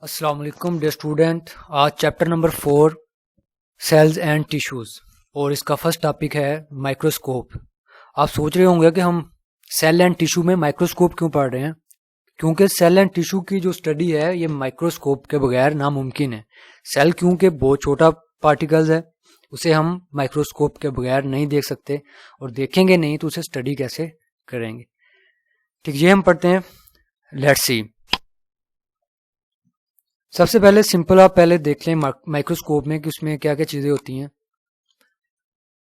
अस्सलाम वालेकुम dear student. आज chapter number 4 cells and tissues और इसका फर्स्ट टॉपिक है माइक्रोस्कोप। आप सोच रहे होंगे कि हम सेल एंड टिश्यू में माइक्रोस्कोप क्यों पढ़ रहे हैं, क्योंकि सेल एंड टिश्यू की जो स्टडी है ये माइक्रोस्कोप के बगैर नामुमकिन है। सेल क्योंकि बहुत छोटा पार्टिकल्स है, उसे हम माइक्रोस्कोप के बगैर नहीं देख सकते और देखेंगे नहीं तो उसे स्टडी कैसे करेंगे। ठीक, ये हम पढ़ते हैं। Let's see. सबसे पहले सिंपल आप पहले देख लें माइक्रोस्कोप में कि उसमें क्या क्या चीज़ें होती हैं।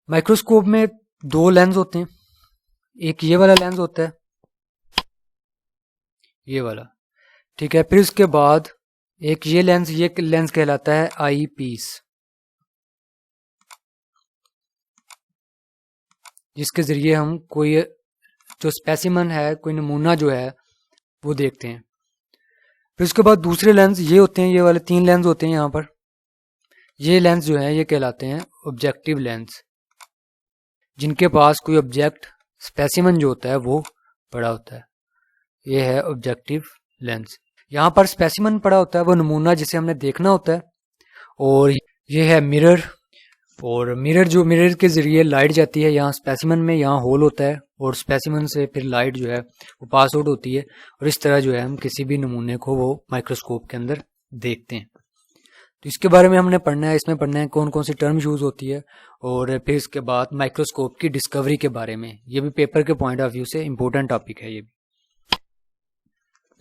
माइक्रोस्कोप में दो लेंस होते हैं, एक ये वाला लेंस होता है, ये वाला, ठीक है। फिर उसके बाद एक ये लेंस कहलाता है आई पीस, जिसके ज़रिए हम कोई जो स्पेसिमन है, कोई नमूना जो है वो देखते हैं। फिर उसके बाद दूसरे लेंस ये होते हैं, ये वाले 3 लेंस होते हैं यहाँ पर। ये लेंस जो है ये कहलाते हैं ऑब्जेक्टिव लेंस, जिनके पास कोई ऑब्जेक्ट स्पेसिमन जो होता है वो पड़ा होता है। ये है ऑब्जेक्टिव लेंस। यहाँ पर स्पेसिमन पड़ा होता है, वो नमूना जिसे हमने देखना होता है। और ये है मिरर, और मिरर के ज़रिए लाइट जाती है यहाँ स्पेसिमन में, यहाँ होल होता है और स्पेसिमन से फिर लाइट जो है वो पास आउट होती है और इस तरह जो है हम किसी भी नमूने को वो माइक्रोस्कोप के अंदर देखते हैं। तो इसके बारे में हमने पढ़ना है, इसमें पढ़ना है कौन कौन सी टर्म यूज़ होती है और फिर इसके बाद माइक्रोस्कोप की डिस्कवरी के बारे में। ये भी पेपर के पॉइंट ऑफ व्यू से इम्पोर्टेंट टॉपिक है ये भी।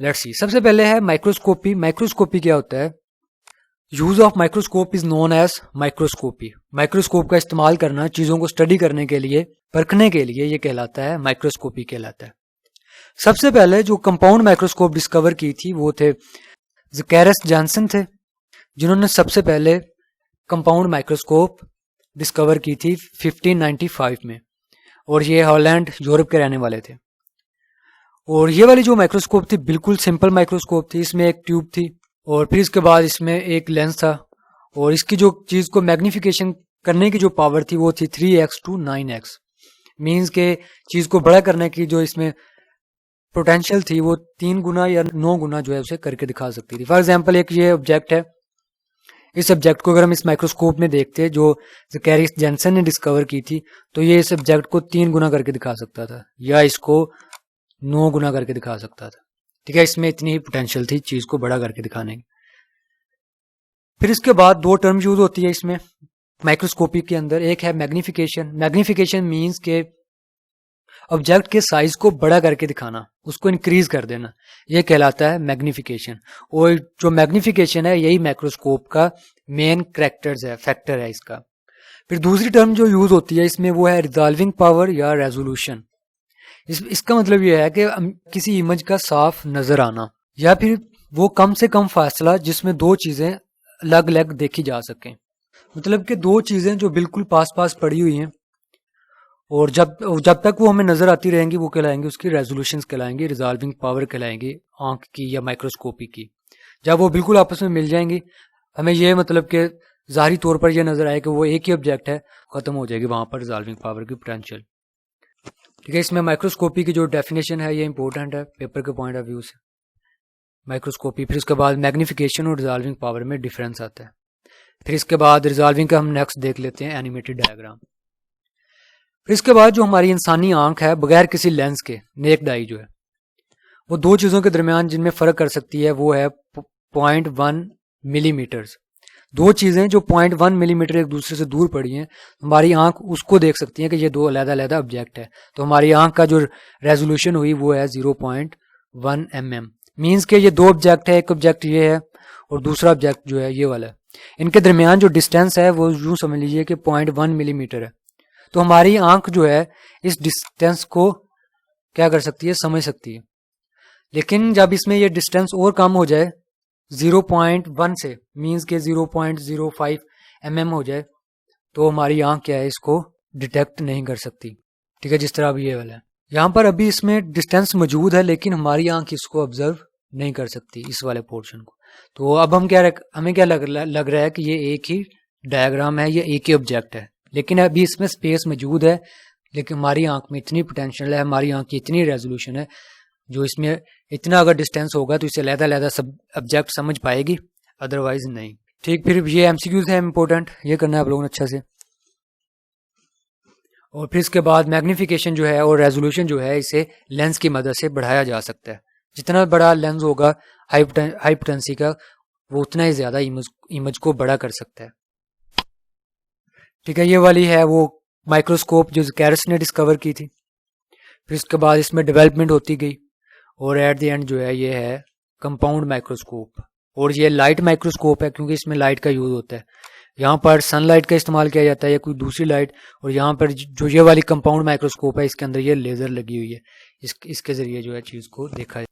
Let's see. सबसे पहले है माइक्रोस्कोपी। माइक्रोस्कोपी क्या होता है? Use of microscope is known as microscopy. Microscope का इस्तेमाल करना चीज़ों को स्टडी करने के लिए, परखने के लिए, ये कहलाता है माइक्रोस्कोपी कहलाता है। सबसे पहले जो कंपाउंड माइक्रोस्कोप डिस्कवर की थी वो थे ज़कैरस जॉनसन थे, जिन्होंने सबसे पहले कंपाउंड माइक्रोस्कोप डिस्कवर की थी 1595 में, और ये हॉलैंड यूरोप के रहने वाले थे। और ये वाली जो माइक्रोस्कोप थी बिल्कुल सिंपल माइक्रोस्कोप थी, इसमें एक ट्यूब थी और फिर इसके बाद इसमें एक लेंस था, और इसकी जो चीज़ को मैग्निफिकेशन करने की जो पावर थी वो थी 3x to 9x। मीन्स के चीज़ को बड़ा करने की जो इसमें पोटेंशियल थी वो 3 गुना या 9 गुना जो है उसे करके दिखा सकती थी। फॉर एग्जाम्पल एक ये ऑब्जेक्ट है, इस ऑब्जेक्ट को अगर हम इस माइक्रोस्कोप में देखते हैं जो ज़कैरस जॉनसन ने डिस्कवर की थी, तो ये इस ऑब्जेक्ट को 3 गुना करके दिखा सकता था या इसको 9 गुना करके दिखा सकता था। ठीक है, इसमें इतनी ही पोटेंशियल थी चीज़ को बड़ा करके दिखाने की। फिर इसके बाद 2 टर्म यूज होती है इसमें माइक्रोस्कोपी के अंदर। एक है मैग्निफिकेशन। मैग्निफिकेशन मीन्स के ऑब्जेक्ट के साइज को बड़ा करके दिखाना, उसको इंक्रीज कर देना, यह कहलाता है मैग्निफिकेशन। और जो मैग्निफिकेशन है यही माइक्रोस्कोप का मेन कैरेक्टर्स है, फैक्टर है इसका। फिर दूसरी टर्म जो यूज होती है इसमें वो है रिजॉल्विंग पावर या रेजोल्यूशन। इसका मतलब यह है कि किसी इमेज का साफ नजर आना, या फिर वो कम से कम फासला जिसमें 2 चीजें अलग अलग देखी जा सकें। मतलब कि 2 चीजें जो बिल्कुल पास पास पड़ी हुई हैं और जब तक वो हमें नजर आती रहेंगी वो कहलाएंगी, उसकी रेजोल्यूशंस कहलाएंगी, रिजॉल्विंग पावर कहलाएंगी आंख की या माइक्रोस्कोपी की। जब वो बिल्कुल आपस में मिल जाएंगी, हमें ये मतलब कि ज़ाहिरी तौर पर यह नजर आए कि वो एक ही ऑब्जेक्ट है, खत्म हो जाएगी वहां पर रिजॉल्विंग पावर की पोटेंशियल। ठीक है, इसमें माइक्रोस्कोपी की जो डेफिनेशन है ये इंपॉर्टेंट है पेपर के पॉइंट ऑफ व्यू से। माइक्रोस्कोपी, फिर उसके बाद मैग्निफिकेशन और रिजॉल्विंग पावर में डिफरेंस आता है। फिर इसके बाद रिजॉल्विंग का हम नेक्स्ट देख लेते हैं एनिमेटेड डायग्राम। फिर इसके बाद जो हमारी इंसानी आंख है बगैर किसी लेंस के, नेक्ड आई जो है, वो 2 चीज़ों के दरमियान जिनमें फ़र्क कर सकती है वो है 0.1 मिलीमीटर्स। 2 चीज़ें जो 0.1 मिलीमीटर एक दूसरे से दूर पड़ी हैं, हमारी आंख उसको देख सकती है कि ये 2 अलग-अलग ऑब्जेक्ट है। तो हमारी आंख का जो रेजोल्यूशन हुई वो है 0.1 mm। मीन्स के ये 2 ऑब्जेक्ट है, एक ऑब्जेक्ट ये है और दूसरा ऑब्जेक्ट जो है ये वाला है। इनके दरमियान जो डिस्टेंस है वो यूँ समझ लीजिए कि 0.1 मिलीमीटर है। तो हमारी आंख जो है इस डिस्टेंस को क्या कर सकती है, समझ सकती है। लेकिन जब इसमें ये डिस्टेंस और कम हो जाए 0.1 से, मीन्स के 0.05 mm हो जाए, तो हमारी आंख क्या है, इसको डिटेक्ट नहीं कर सकती। ठीक है, जिस तरह अभी ये वाला है, यहाँ पर अभी इसमें डिस्टेंस मौजूद है लेकिन हमारी आंख इसको ऑब्जर्व नहीं कर सकती, इस वाले पोर्शन को। तो अब हमें क्या लग रहा है कि ये एक ही डायग्राम है, ये एक ही ऑब्जेक्ट है, लेकिन अभी इसमें स्पेस मौजूद है। लेकिन हमारी आंख में इतनी पोटेंशियल है, हमारी आंख की इतनी रेजोल्यूशन है, जो इसमें इतना अगर डिस्टेंस होगा तो इसे अलग-अलग सब ऑब्जेक्ट समझ पाएगी, अदरवाइज नहीं। ठीक, फिर ये एमसीक्यूज है इंपॉर्टेंट, ये करना है आप लोगों ने अच्छा से। और फिर इसके बाद मैग्नीफिकेशन जो है और रेजोल्यूशन जो है इसे लेंस की मदद से बढ़ाया जा सकता है। जितना बड़ा लेंस होगा हाई पोटेंसी का, वो उतना ही ज्यादा इमेज को बड़ा कर सकता है। ठीक है, ये वाली है वो माइक्रोस्कोप जो ज़कैरस ने डिस्कवर की थी। फिर इसके बाद इसमें डेवलपमेंट होती गई और एट द एंड जो है ये है कंपाउंड माइक्रोस्कोप। और ये लाइट माइक्रोस्कोप है क्योंकि इसमें लाइट का यूज होता है। यहाँ पर सनलाइट का इस्तेमाल किया जाता है या कोई दूसरी लाइट, और यहाँ पर जो ये वाली कंपाउंड माइक्रोस्कोप है इसके अंदर ये लेजर लगी हुई है, इसके जरिए जो है चीज को देखा जाए।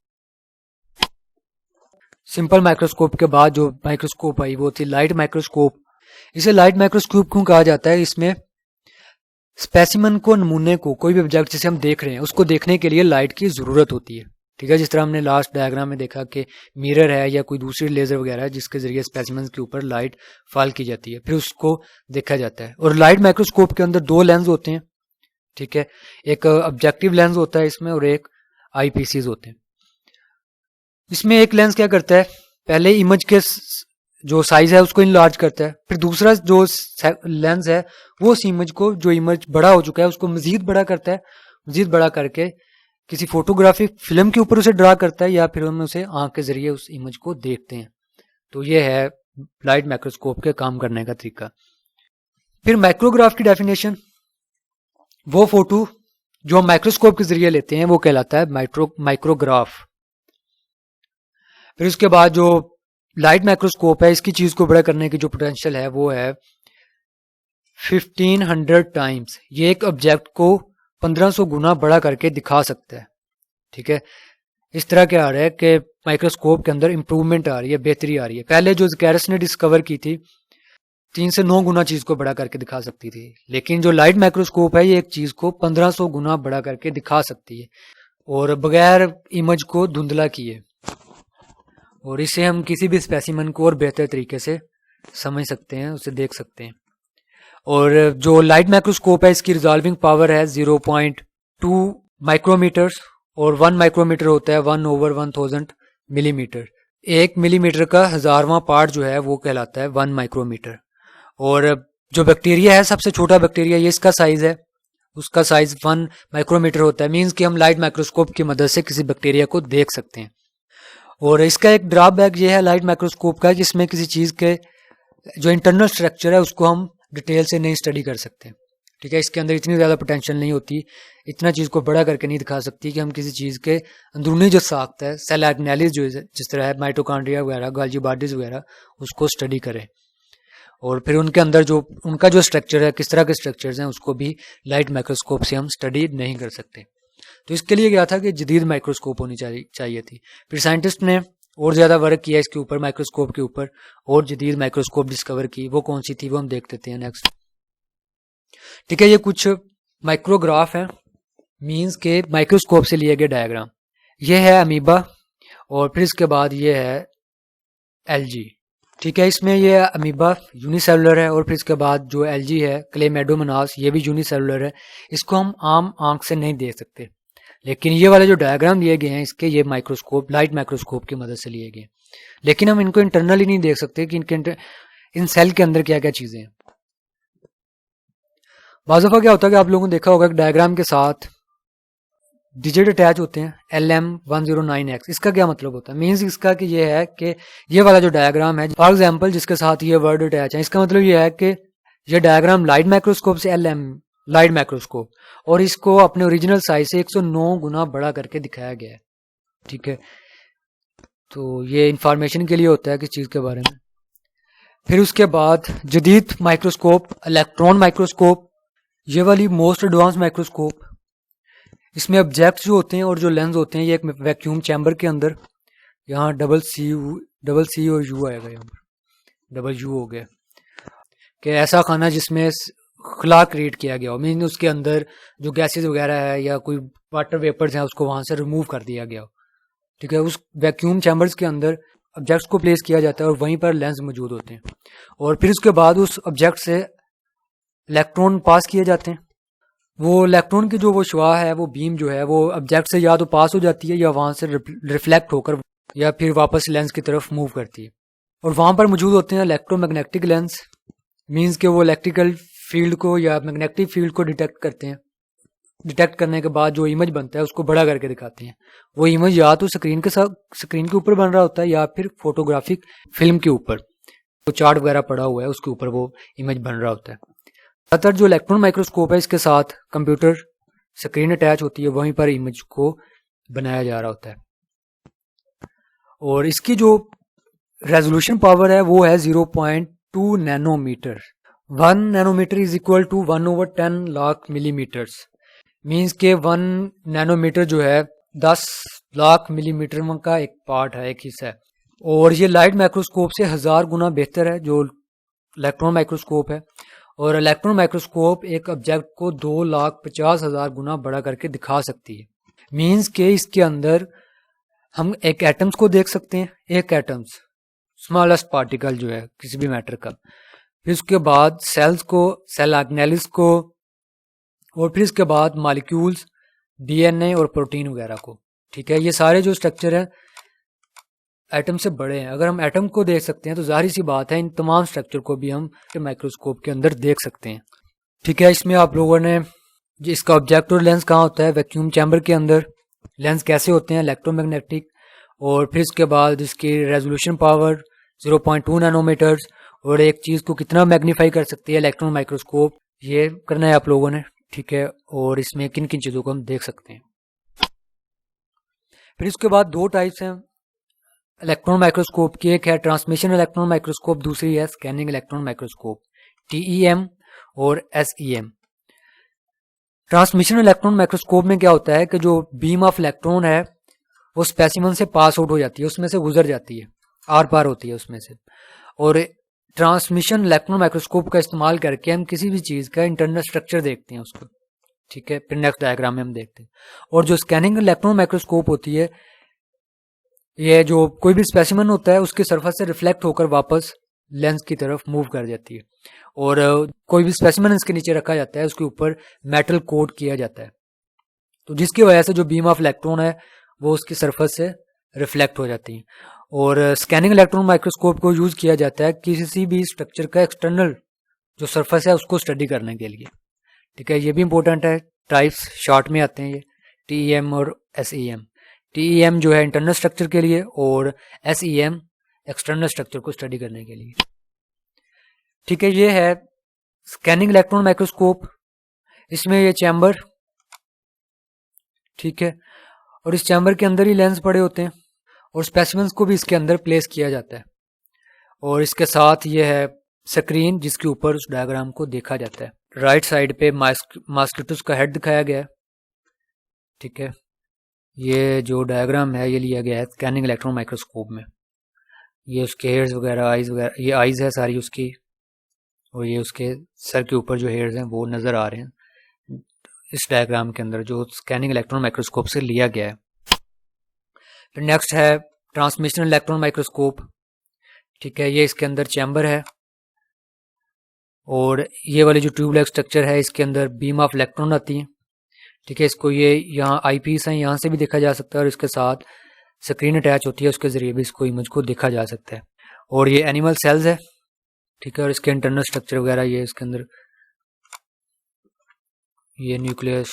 सिंपल माइक्रोस्कोप के बाद जो माइक्रोस्कोप आई वो थी लाइट माइक्रोस्कोप। इसे लाइट माइक्रोस्कोप क्यों कहा जाता है? इसमें स्पेसिमन को, नमूने को, कोई भी ऑब्जेक्ट जिसे हम देख रहे हैं उसको देखने के लिए लाइट की जरूरत होती है। ठीक है, जिस तरह हमने लास्ट डायग्राम में देखा कि मिरर है या कोई दूसरी लेजर वगैरह है जिसके जरिए स्पेसिमन के ऊपर लाइट फॉल की जाती है, फिर उसको देखा जाता है। और लाइट माइक्रोस्कोप के अंदर दो लेंस होते हैं। ठीक है, एक ऑब्जेक्टिव लेंस होता है इसमें और एक आईपीसीज होते हैं। इसमें एक लेंस क्या करता है, पहले इमेज के जो साइज है उसको इनलार्ज करता है, फिर दूसरा जो लेंस है वो उस इमेज को, जो इमेज बड़ा हो चुका है उसको मजीद बड़ा करता है। मजीद बड़ा करके किसी फोटोग्राफिक फिल्म के ऊपर उसे ड्रा करता है या फिर हम उसे आंख के जरिए उस इमेज को देखते हैं। तो ये है लाइट माइक्रोस्कोप के काम करने का तरीका। फिर माइक्रोग्राफ की डेफिनेशन, वो फोटो जो हम माइक्रोस्कोप के जरिए लेते हैं वो कहलाता है माइक्रोग्राफ। फिर उसके बाद जो लाइट माइक्रोस्कोप है इसकी चीज को बड़ा करने की जो पोटेंशियल है वो है 1500 टाइम्स। ये एक ऑब्जेक्ट को 1500 गुना बड़ा करके दिखा सकता है। ठीक है, इस तरह क्या आ रहा है कि माइक्रोस्कोप के अंदर इंप्रूवमेंट आ रही है, बेहतरी आ रही है। पहले जो ज़कैरस ने डिस्कवर की थी 3 से 9 गुना चीज को बड़ा करके दिखा सकती थी, लेकिन जो लाइट माइक्रोस्कोप है ये एक चीज को 1500 गुना बड़ा करके दिखा सकती है और बगैर इमेज को धुंधला किए, और इसे हम किसी भी स्पेसिमन को और बेहतर तरीके से समझ सकते हैं, उसे देख सकते हैं। और जो लाइट माइक्रोस्कोप है इसकी रिजॉल्विंग पावर है 0.2 माइक्रोमीटर्स, और 1 माइक्रोमीटर होता है 1/1000 मिलीमीटर। 1 मिलीमीटर का 1000वां पार्ट जो है वो कहलाता है 1 माइक्रोमीटर। और जो बैक्टीरिया है, सबसे छोटा बैक्टीरिया, ये इसका साइज है, उसका साइज 1 माइक्रोमीटर होता है। मीन्स कि हम लाइट माइक्रोस्कोप की मदद से किसी बैक्टीरिया को देख सकते हैं। और इसका एक ड्रॉबैक ये है लाइट माइक्रोस्कोप का, जिसमें किसी चीज के जो इंटरनल स्ट्रक्चर है उसको हम डिटेल से नहीं स्टडी कर सकते। ठीक है, इसके अंदर इतनी ज्यादा पोटेंशियल नहीं होती, इतना चीज को बड़ा करके नहीं दिखा सकती कि हम किसी चीज के अंदरूनी जो साख्त है, सेल ऑर्गेनेलिस जो जिस तरह है, माइटोकॉन्ड्रिया वगैरह, गोल्गी बॉडीज वगैरह, उसको स्टडी करें। और फिर उनके अंदर जो उनका जो स्ट्रक्चर है, किस तरह के स्ट्रक्चर्स हैं, उसको भी लाइट माइक्रोस्कोप से हम स्टडी नहीं कर सकते। तो इसके लिए क्या था कि जदीद माइक्रोस्कोप होनी चाहिए थी। फिर साइंटिस्ट ने और ज्यादा वर्क किया इसके ऊपर, माइक्रोस्कोप के ऊपर, और जदीद माइक्रोस्कोप डिस्कवर की। वो कौन सी थी वो हम देख लेते हैं नेक्स्ट। ठीक है, ये कुछ माइक्रोग्राफ है, मींस के माइक्रोस्कोप से लिए गए डायग्राम। ये है अमीबा, और फिर इसके बाद ये है एलजी। ठीक है, इसमें ये अमीबा यूनिसेलुलर है, और फिर इसके बाद जो एलजी है, क्लेमेडोमोनास, ये भी यूनिसेलुलर है। इसको हम आम आंख से नहीं देख सकते, लेकिन ये वाले जो डायग्राम लिए गए हैं इसके, ये माइक्रोस्कोप, लाइट माइक्रोस्कोप की मदद से लिए गए। लेकिन हम इनको इंटरनली नहीं देख सकते कि इन सेल के अंदर क्या क्या चीजें हैं। बाज़ दफ़ा क्या होता है कि आप लोगों ने देखा होगा कि डायग्राम के साथ डिजिट अटैच होते हैं, LM109X। इसका क्या मतलब होता है? मीन्स इसका कि ये है कि ये वाला जो डायग्राम है, फॉर एग्जांपल जिसके साथ ये वर्ड अटैच है, इसका मतलब ये है कि ये डायग्राम लाइट माइक्रोस्कोप से LM लाइट माइक्रोस्कोप, और इसको अपने ओरिजिनल साइज से 109 गुना बड़ा करके दिखाया गया है। ठीक है, तो ये इंफॉर्मेशन के लिए होता है किस चीज के बारे में। फिर उसके बाद जदीद माइक्रोस्कोप, इलेक्ट्रॉन माइक्रोस्कोप, ये वाली मोस्ट एडवांस माइक्रोस्कोप। इसमें ऑब्जेक्ट्स जो होते हैं और जो लेंस होते हैं, ये एक वैक्यूम चैम्बर के अंदर, यहाँ डबल सी और यू आएगा, यहाँ पर डबल यू हो गया, कि ऐसा खाना जिसमें खला क्रिएट किया गया हो, मीन उसके अंदर जो गैसेज वगैरह है या कोई वाटर वेपर्स हैं उसको वहां से रिमूव कर दिया गया हो। ठीक है, उस वैक्यूम चैम्बर्स के अंदर ऑब्जेक्ट्स को प्लेस किया जाता है और वहीं पर लेंस मौजूद होते हैं। और फिर उसके बाद उस ऑब्जेक्ट से इलेक्ट्रॉन पास किए जाते हैं, वो इलेक्ट्रॉन की जो वो शुआ है, वो बीम जो है, वो ऑब्जेक्ट से या तो पास हो जाती है या वहां से रिफ्लेक्ट होकर या फिर वापस लेंस की तरफ मूव करती है। और वहां पर मौजूद होते हैं इलेक्ट्रोमैग्नेटिक लेंस, मींस के वो इलेक्ट्रिकल फील्ड को या मैग्नेटिक फील्ड को डिटेक्ट करते हैं। डिटेक्ट करने के बाद जो इमेज बनता है उसको बड़ा करके दिखाते हैं। वो इमेज या तो स्क्रीन के ऊपर बन रहा होता है या फिर फोटोग्राफिक फिल्म के ऊपर, जो चार्ट वगैरह पड़ा हुआ है उसके ऊपर वो इमेज बन रहा होता है। ज़्यादातर जो इलेक्ट्रॉन माइक्रोस्कोप है इसके साथ कंप्यूटर स्क्रीन अटैच होती है, वहीं पर इमेज को बनाया जा रहा होता है। और इसकी जो रेजोल्यूशन पावर है वो है 0.2 nanometre. 1 nanometre is equal to 1/10 lakh millimetres, means के 1 नैनोमीटर जो है 10 लाख मिलीमीटर का एक पार्ट है, एक हिस्सा है। और ये लाइट माइक्रोस्कोप से 1000 गुना बेहतर है जो इलेक्ट्रॉन माइक्रोस्कोप है। और इलेक्ट्रॉन माइक्रोस्कोप एक ऑब्जेक्ट को 2,50,000 गुना बड़ा करके दिखा सकती है। मीन्स के इसके अंदर हम एक एटम्स को देख सकते हैं, एक एटम्स स्मॉलेस्ट पार्टिकल जो है किसी भी मैटर का, फिर उसके बाद सेल्स को, सेल ऑर्गेनेल्स को, और फिर इसके बाद मॉलिक्यूल्स, डीएनए और प्रोटीन वगैरह को। ठीक है, ये सारे जो स्ट्रक्चर हैं एटम से बड़े हैं। अगर हम एटम को देख सकते हैं तो जाहिर सी बात है इन तमाम स्ट्रक्चर को भी हम माइक्रोस्कोप के अंदर देख सकते हैं। ठीक है, इसमें आप लोगों ने इसका ऑब्जेक्ट और लेंस कहाँ होता है, वैक्यूम चैम्बर के अंदर। लेंस कैसे होते हैं, इलेक्ट्रोमैग्नेटिक। और फिर इसके बाद इसकी रेजोल्यूशन पावर 0.2 नैनोमीटर्स, और एक चीज़ को कितना मैग्नीफाई कर सकती है इलेक्ट्रॉन माइक्रोस्कोप, ये करना है आप लोगों ने। ठीक है, और इसमें किन किन चीज़ों को हम देख सकते हैं। फिर इसके बाद दो टाइप्स हैं इलेक्ट्रॉन माइक्रोस्कोप की, एक है ट्रांसमिशन इलेक्ट्रॉन माइक्रोस्कोप, दूसरी है स्कैनिंग इलेक्ट्रॉन माइक्रोस्कोप, TEM और SEM। ट्रांसमिशन इलेक्ट्रॉन माइक्रोस्कोप में क्या होता है कि जो बीम ऑफ इलेक्ट्रॉन है वो स्पेसिमन से पास आउट हो जाती है, उसमें से गुजर जाती है, आर पार होती है उसमें से। और ट्रांसमिशन इलेक्ट्रॉन माइक्रोस्कोप का इस्तेमाल करके हम किसी भी चीज़ का इंटरनल स्ट्रक्चर देखते हैं उसको। ठीक है, फिर नेक्स्ट डायग्राम में हम देखते हैं। और जो स्कैनिंग इलेक्ट्रॉन माइक्रोस्कोप होती है, ये जो कोई भी स्पेसिमन होता है उसके सरफेस से रिफ्लेक्ट होकर वापस लेंस की तरफ मूव कर जाती है। और कोई भी स्पेसिमन इसके नीचे रखा जाता है, उसके ऊपर मेटल कोट किया जाता है, तो जिसकी वजह से जो बीम ऑफ इलेक्ट्रॉन है वो उसकी सरफेस से रिफ्लेक्ट हो जाती है। और स्कैनिंग इलेक्ट्रॉन माइक्रोस्कोप को यूज़ किया जाता है किसी भी स्ट्रक्चर का एक्सटर्नल जो सरफेस है उसको स्टडी करने के लिए। ठीक है, ये भी इंपॉर्टेंट है, टाइप्स शॉर्ट में आते हैं ये, TEM और SEM। TEM जो है इंटरनल स्ट्रक्चर के लिए और SEM एक्सटर्नल स्ट्रक्चर को स्टडी करने के लिए। ठीक है, ये है स्कैनिंग इलेक्ट्रॉन माइक्रोस्कोप। इसमें ये चैम्बर, ठीक है, और इस चैम्बर के अंदर ही लेंस पड़े होते हैं और स्पेसिमेंस को भी इसके अंदर प्लेस किया जाता है। और इसके साथ ये है स्क्रीन जिसके ऊपर उस डायग्राम को देखा जाता है। राइट साइड पे मॉस्किटोस का हेड दिखाया गया है। ठीक है, ये जो डायग्राम है ये लिया गया है स्कैनिंग इलेक्ट्रॉन माइक्रोस्कोप में। ये उसके हेयर्स वगैरह, आइज वगैरह, ये आइज है सारी उसकी, और ये उसके सर के ऊपर जो हेयर्स हैं वो नज़र आ रहे हैं इस डायग्राम के अंदर जो स्कैनिंग इलेक्ट्रॉन माइक्रोस्कोप से लिया गया है। फिर नेक्स्ट है ट्रांसमिशन इलेक्ट्रॉन माइक्रोस्कोप। ठीक है, ये इसके अंदर चैम्बर है और ये वाली जो ट्यूबलाइक स्ट्रक्चर है इसके अंदर बीम ऑफ इलेक्ट्रॉन आती है। ठीक है, इसको ये यहाँ आई पीस है, यहाँ से भी देखा जा सकता है, और इसके साथ स्क्रीन अटैच होती है, उसके ज़रिए भी इसको इमेज को देखा जा सकता है। और ये एनिमल सेल्स है। ठीक है, और इसके इंटरनल स्ट्रक्चर वगैरह ये इसके अंदर, ये न्यूक्लियस,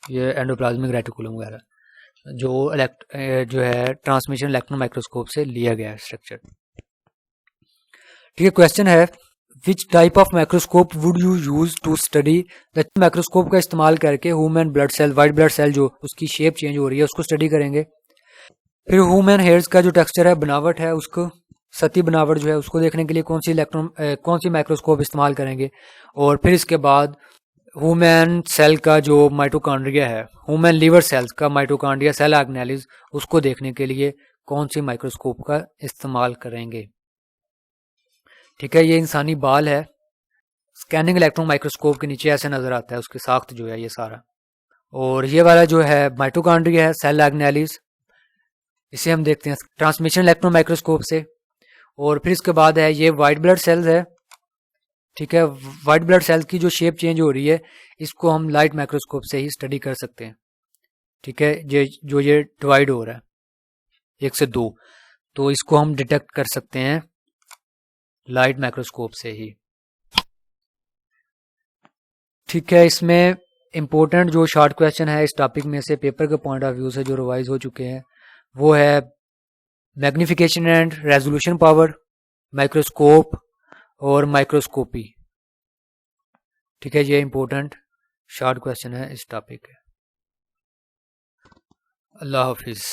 ये एंडोप्लाज्मिक रेटिकुलम वगैरह जो है ट्रांसमिशन इलेक्ट्रॉन माइक्रोस्कोप से लिया गया है स्ट्रक्चर। ठीक है, क्वेश्चन है which type of microscope would you use to study the microscope का इस्तेमाल करके human blood cell, white blood cell जो उसकी शेप चेंज हो रही है उसको स्टडी करेंगे। फिर ह्यूमन हेयर्स का जो टेक्सचर है, बनावट है, उसको सती बनावट जो है उसको देखने के लिए कौन सी माइक्रोस्कोप इस्तेमाल करेंगे। और फिर इसके बाद ह्यूमन सेल का जो माइटोकॉन्ड्रिया है, ह्यूमन लीवर सेल्स का माइटोकॉन्ड्रिया, सेल ऑर्गेनेल्स, उसको देखने के लिए कौन सी माइक्रोस्कोप का इस्तेमाल करेंगे। ठीक है, ये इंसानी बाल है, स्कैनिंग इलेक्ट्रॉन माइक्रोस्कोप के नीचे ऐसे नज़र आता है उसकी साख्त जो है ये सारा। और ये वाला जो है माइटोकॉन्ड्रिया है, सेल ऑर्गेनेल्स, इसे हम देखते हैं ट्रांसमिशन इलेक्ट्रॉन माइक्रोस्कोप से। और फिर इसके बाद है ये वाइट ब्लड सेल्स है, ठीक है, वाइट ब्लड सेल की जो शेप चेंज हो रही है इसको हम लाइट माइक्रोस्कोप से ही स्टडी कर सकते हैं। ठीक है, ये डिवाइड हो रहा है 1 से 2, तो इसको हम डिटेक्ट कर सकते हैं लाइट माइक्रोस्कोप से ही। ठीक है, इसमें इम्पोर्टेंट जो शॉर्ट क्वेश्चन है इस टॉपिक में से पेपर के पॉइंट ऑफ व्यू से जो रिवाइज हो चुके हैं वो है magnification and resolution power, microscope और माइक्रोस्कोपी। ठीक है, ये इम्पोर्टेंट शॉर्ट क्वेश्चन है इस टॉपिक के। अल्लाह हाफिज़।